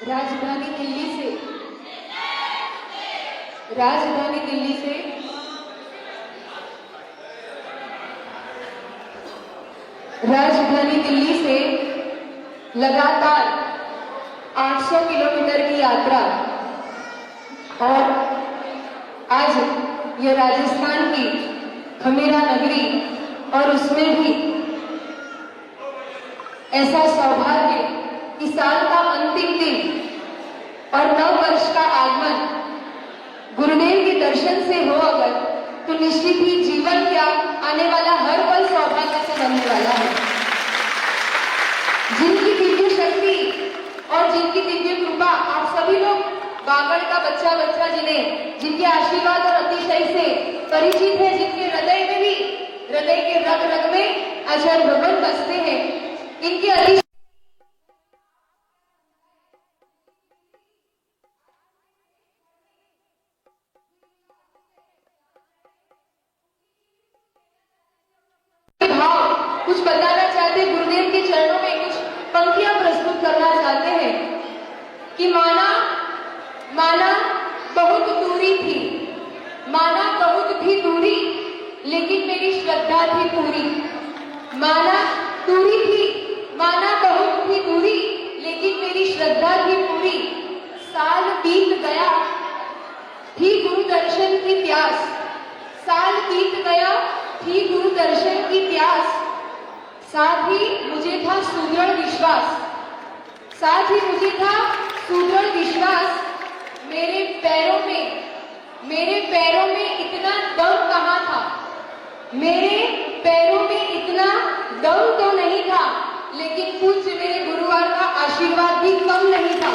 राजधानी दिल्ली से राजधानी दिल्ली से राजधानी दिल्ली से लगातार 800 किलोमीटर की यात्रा और आज यह राजस्थान की खमेरा नगरी और उसमें भी ऐसा सौभाग्य कि साल का अंतिम दिन और नव वर्ष का आगमन गुरुदेव के दर्शन से हो अगर तो निश्चित ही जीवन क्या आने वाला हर पल सौभाग्य से बनने वाला है। जिनकी दिव्य शक्ति और जिनकी दिव्य कृपा आप सभी लोग बागड़ का बच्चा बच्चा जिनके आशीर्वाद और अतिशय से परिचित है, जिनके हृदय में भी हृदय के रग रग में आचार्य भगवान बसते हैं, इनके अतिशय भाव कुछ बताना चाहते, गुरुदेव के चरणों में कुछ पंक्तियां प्रस्तुत करना चाहते हैं कि माना बहुत दूरी थी, माना बहुत भी दूरी, लेकिन मेरी श्रद्धा थी पूरी। माना दूरी थी, माना बहुत भी दूरी, लेकिन मेरी श्रद्धा थी पूरी। साल बीत गया, थी गुरु दर्शन की प्यास, साल बीत गया, थी गुरु दर्शन की प्यास। साथ ही मुझे था सुदृढ़ विश्वास, साथ ही मुझे था सुदृढ़ विश्वास। मेरे पैरों में इतना दम कहाँ था, मेरे पैरों में इतना दम तो नहीं था, लेकिन पूज्य मेरे गुरुवार का आशीर्वाद भी कम नहीं था।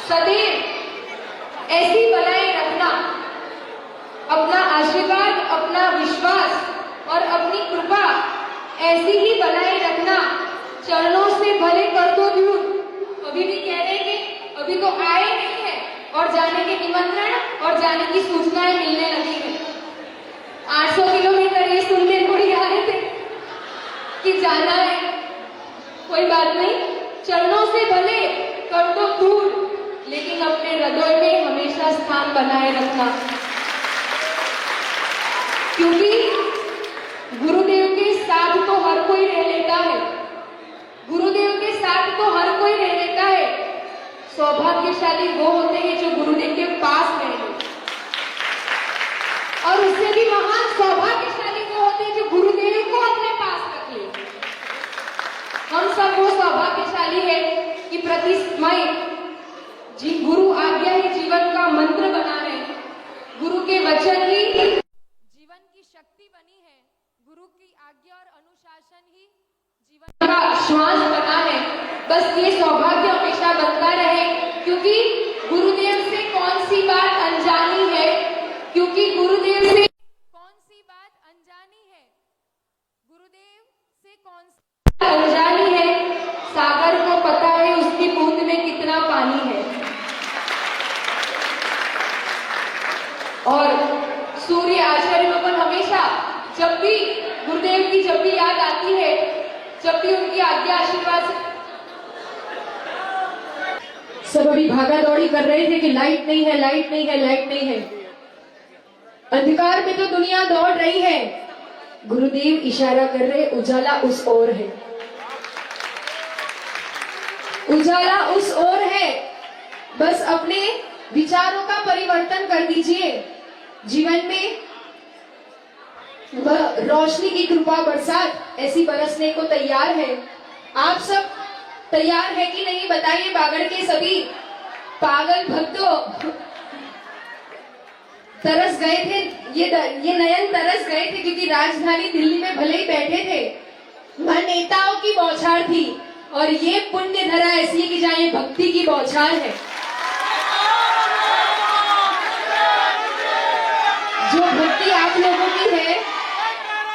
सदैव ऐसी बनाए रखना, अपना आशीर्वाद, अपना विश्वास और अपनी कृपा ऐसी ही बनाए रखना। चरणों से भले कर दो दूर, अभी भी कह रहे कि अभी तो आए नहीं है और जाने के निमंत्रण और जाने की सूचनाएं मिलने लगी है। 800 किलोमीटर ये सुन के थोड़ी आ रहे थे कि जाना है, कोई बात नहीं, चरणों से भले कर दो दूर, लेकिन अपने हृदय में हमेशा स्थान बनाए रखना, क्योंकि गुरुदेव के साथ तो हर कोई रह लेता है, गुरुदेव के साथ तो हर कोई रह लेता है। सौभाग्यशाली वो होते हैं जो गुरुदेव के पास रहे, और उससे भी महान सौभाग्यशाली वो होते हैं जो गुरुदेव को अपने पास रख ले। हम सब वो सौभाग्यशाली है कि प्रति समय जी गुरु आज्ञा ही जीवन का मंत्र बना है, गुरु के वचन ही जीवन की शक्ति बनी है, गुरु की आज्ञा और अनुशासन ही जीवन का श्वास बना है। बस ये सौभाग्य हमेशा बनता रहे, क्योंकि गुरुदेव से कौन सी बात अनजानी है, क्योंकि गुरुदेव से कौन सी बात अनजानी है, गुरुदेव से कौन सी बात अनजानी है। सागर को पता है उसकी बूंद में कितना पानी है, और सूर्य आचार्य भगवान हमेशा जब भी गुरुदेव की जब भी याद आती है, जब भी उनकी आज्ञा आशीर्वाद सब अभी भागा दौड़ी कर रहे थे कि लाइट नहीं है, लाइट नहीं है, लाइट नहीं है। अंधकार में तो दुनिया दौड़ रही है, गुरुदेव इशारा कर रहे, उजाला उस ओर है, उजाला उस ओर है। बस अपने विचारों का परिवर्तन कर दीजिए, जीवन में वह रोशनी की कृपा बरसात ऐसी बरसने को तैयार है। आप सब तैयार है कि नहीं बताइए, बागड़ के सभी पागल भक्तों तरस गए थे, ये नयन तरस गए थे, क्योंकि राजधानी दिल्ली में भले ही बैठे थे, वह नेताओं की बौछार थी, और ये पुण्य धरा ऐसी कि जहाँ ये भक्ति की बौछार है। जो भक्ति आप लोगों की है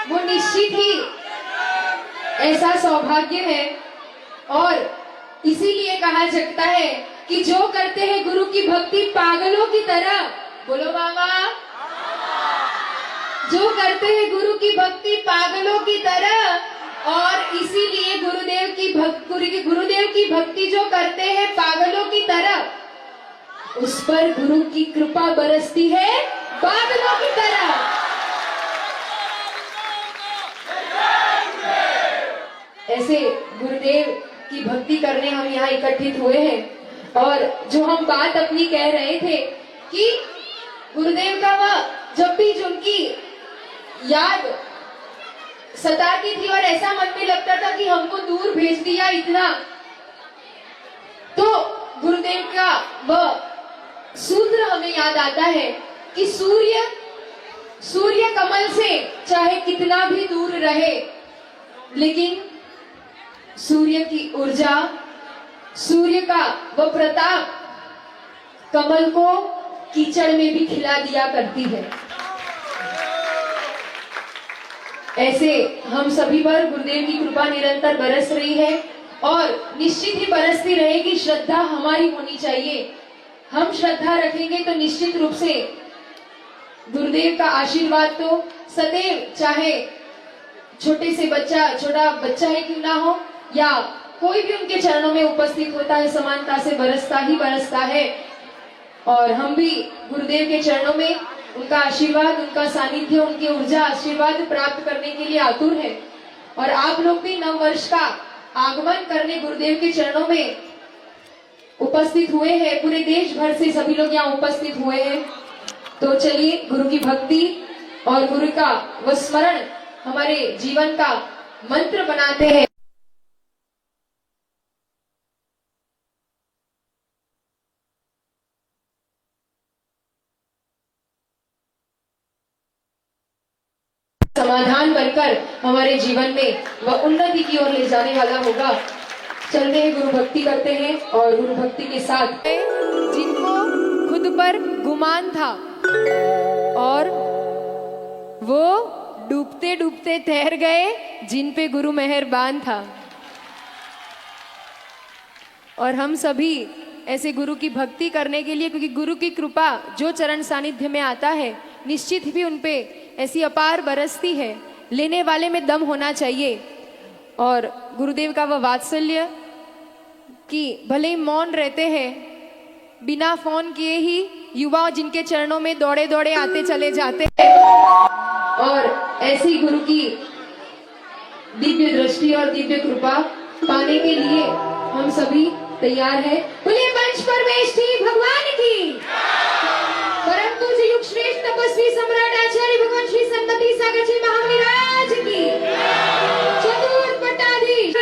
वो निश्चित ही ऐसा सौभाग्य है, और इसीलिए कहा जाता है कि जो करते हैं गुरु की भक्ति पागलों की तरह, बोलो बाबा, जो करते हैं गुरु की भक्ति पागलों की तरह, और इसीलिए गुरुदेव की भक्ति जो करते हैं पागलों की तरह, उस पर गुरु की कृपा बरसती है बादलों की तरह। ऐसे गुरुदेव की भक्ति करने हम यहाँ एकत्रित हुए हैं, और जो हम बात अपनी कह रहे थे कि गुरुदेव का वह जब भी उनकी याद सताती थी और ऐसा मन में लगता था कि हमको दूर भेज दिया इतना, तो गुरुदेव का वह सूत्र हमें याद आता है कि सूर्य कमल से चाहे कितना भी दूर रहे, लेकिन सूर्य की ऊर्जा, सूर्य का वह प्रताप कमल को कीचड़ में भी खिला दिया करती है। ऐसे हम सभी पर गुरुदेव की कृपा निरंतर बरस रही है, और निश्चित ही बरसती रहेगी। श्रद्धा हमारी होनी चाहिए, हम श्रद्धा रखेंगे तो निश्चित रूप से गुरुदेव का आशीर्वाद तो सदैव, चाहे छोटा बच्चा है क्यों ना हो, या कोई भी उनके चरणों में उपस्थित होता है, समानता से बरसता ही बरसता है। और हम भी गुरुदेव के चरणों में उनका आशीर्वाद, उनका सानिध्य, उनकी ऊर्जा, आशीर्वाद प्राप्त करने के लिए आतुर है। और आप लोग भी नव वर्ष का आगमन करने गुरुदेव के चरणों में उपस्थित हुए हैं, पूरे देश भर से सभी लोग यहाँ उपस्थित हुए हैं। तो चलिए गुरु की भक्ति और गुरु का वह स्मरण हमारे जीवन का मंत्र बनाते हैं। समाधान बनकर हमारे जीवन में वह उन्नति की ओर ले जाने वाला होगा। चलते हैं, गुरु भक्ति करते हैं, और गुरु भक्ति के साथ जिनको खुद पर गुमान था और वो डूबते डूबते तैर गए, जिन पे गुरु मेहरबान था। और हम सभी ऐसे गुरु की भक्ति करने के लिए, क्योंकि गुरु की कृपा जो चरण सानिध्य में आता है, निश्चित भी उन पे ऐसी अपार बरसती है, लेने वाले में दम होना चाहिए। और गुरुदेव का वह वात्सल्य कि भले ही मौन रहते हैं, बिना फोन किए ही युवा जिनके चरणों में दौड़े दौड़े आते चले जाते हैं। और ऐसी गुरु की दिव्य दृष्टि और दिव्य कृपा पाने के लिए हम सभी तैयार हैं। बोलिए पंच परमेष्ठी भगवान की, परम पूज्य युग श्रेष्ठ तपस्वी सम्राट आचार्य भगवान श्री संतति सागर जी महाराज की, चतुर्थ पट्टाधीश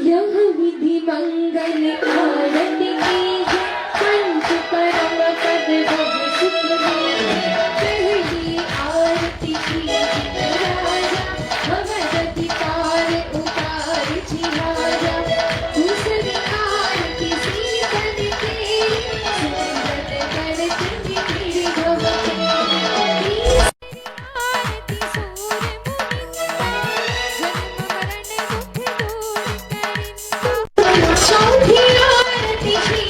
यह विधि मंगल आरती की, पंच परम पद भव सुख में, पहली आरती की राजा, भगवती पार उतार छिराजा, दूसरी आरती सीतन की, सुंदर करती मेरी भगवती, आरती सूर्य मुनिंदा, जन्म मरण दुख दूर करिंदा, चौथी आरती श्री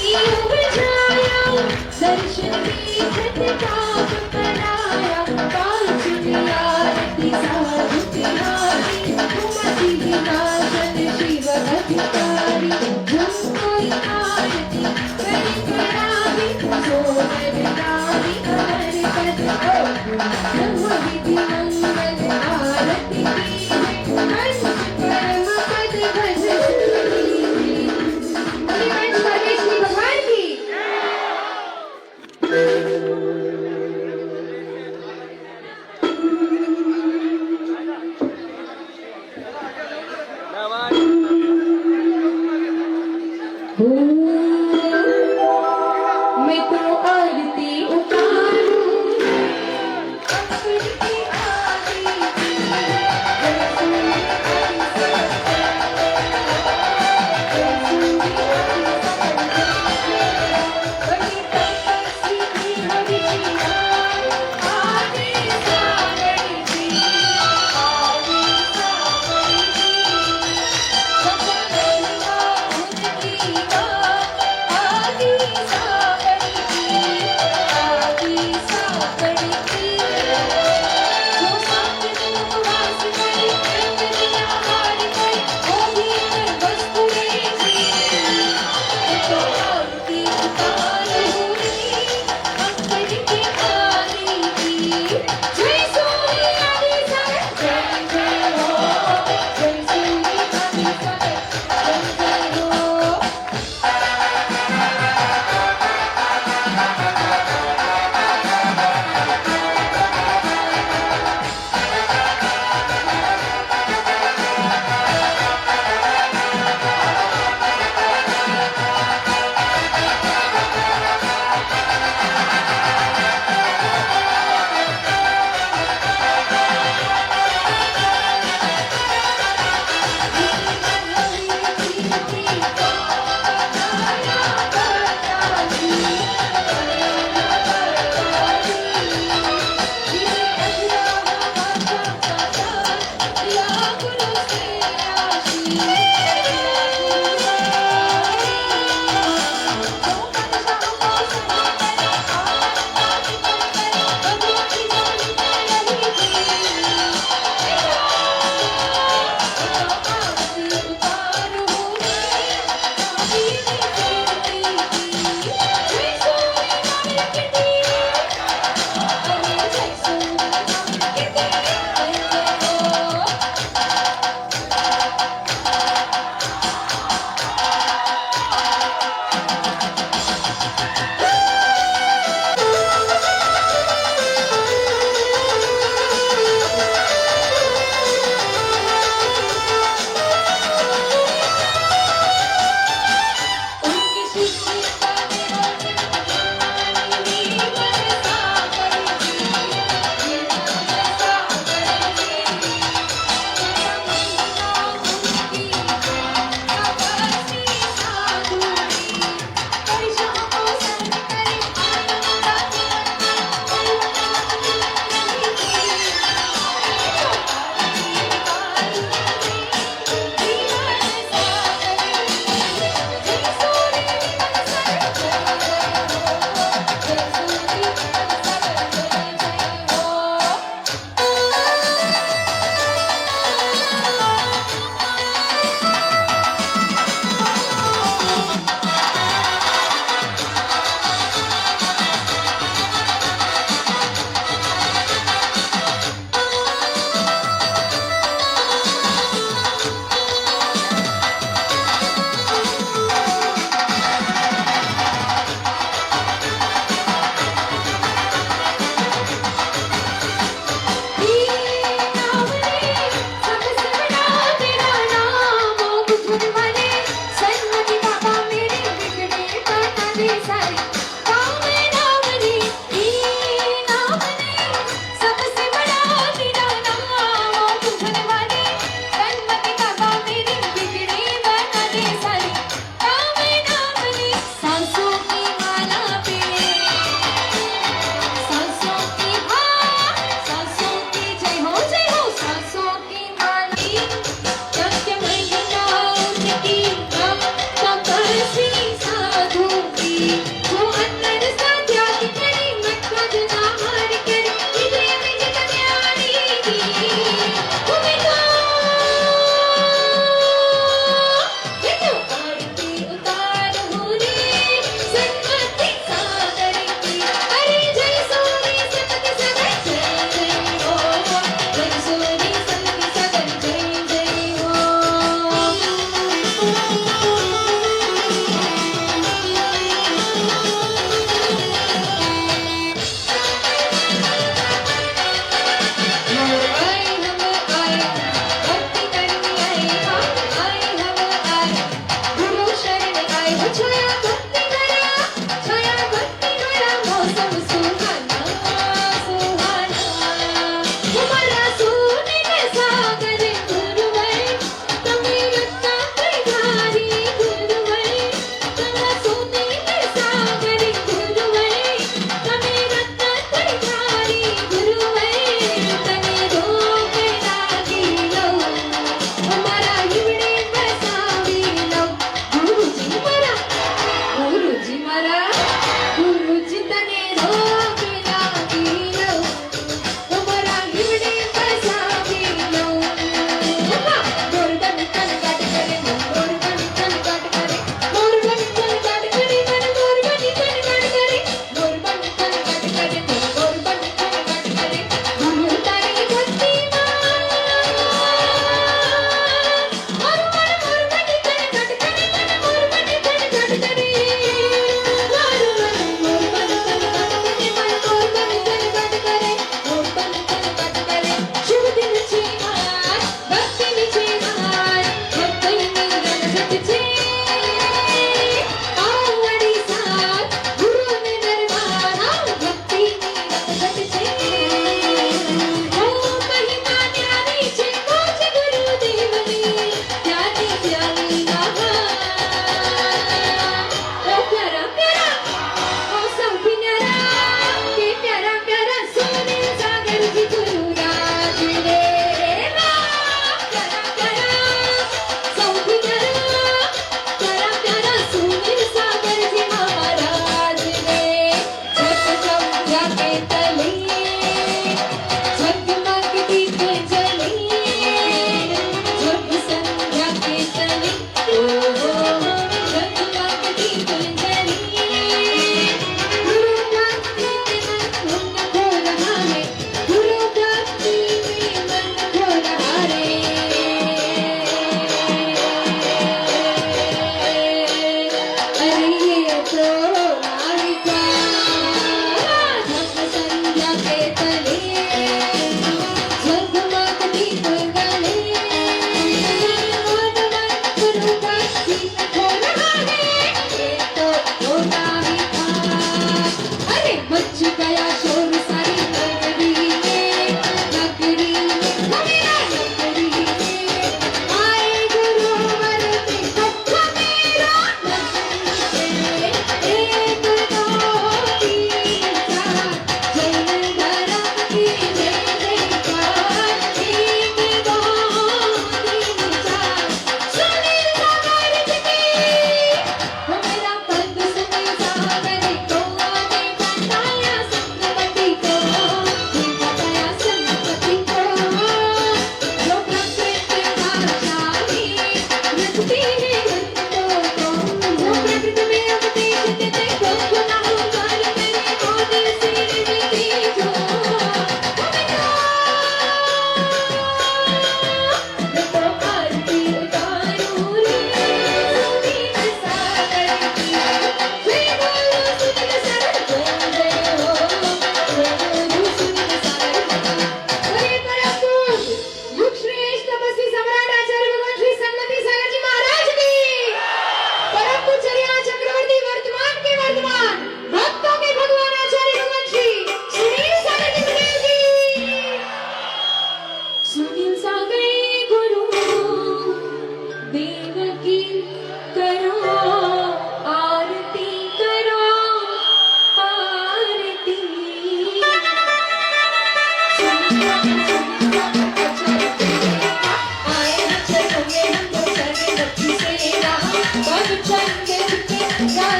मैं तो आरती उतारूं अपनी आरती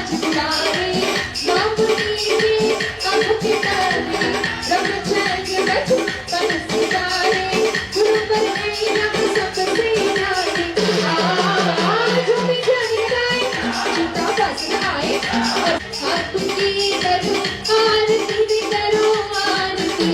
आज दुलारे नाम लीजिए अब के तारे ब्रह्मचर्य व्रत तन सितारे गुरु पर नहीं रब सबसे नारे जो भी जन गाए चिता बस आए हाथ की करो आरती भी करो आरती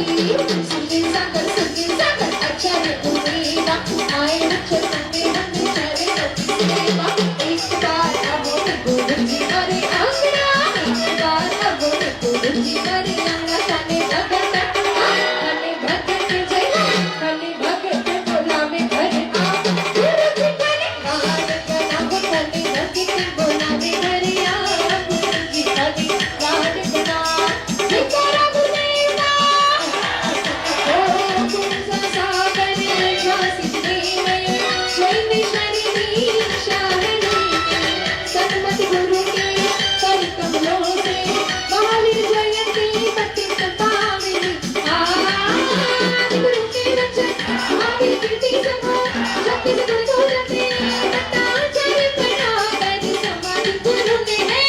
सुने सागर अच्छा है उम्मीदा आए नक्शे संगे रंग चले सेवा एक बार अब गुरु जी करे आंगना एक बार अब गुरु जी करे आंगना कने भगत जय कने भगत बोला में घर आ गुरु जी करे गान गना को कने भगत बोला में घर आ गुरु जी करे गान गना सिकरा गुरुदेवा ओ गुरु सागर शासित में जय शरीरी सन्मति गुरु के कर कमलों से महावीर जयंती पति संपाविनी गुरु के रक्षक महावीर कीर्ति समो शक्ति से गुरु धोरते पट्टाचार्य करा कर समाधि गुरु ने है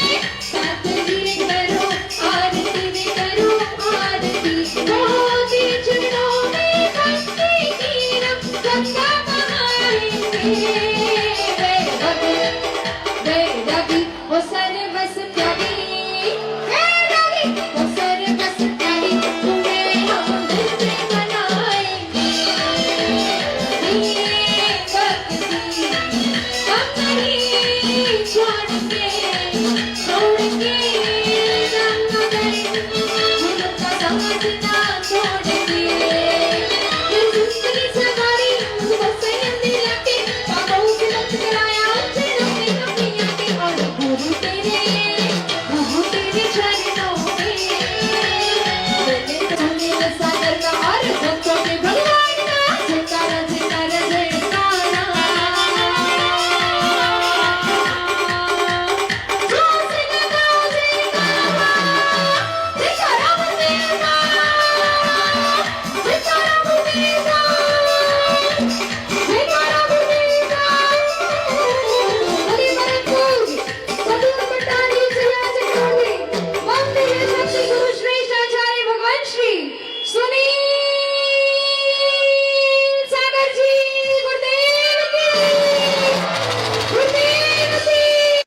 साथ लीले करो आरती में करो आरती मोती चरणों में भक्ति की रब गंगा बहाएंगे जय रवि वो सर्वस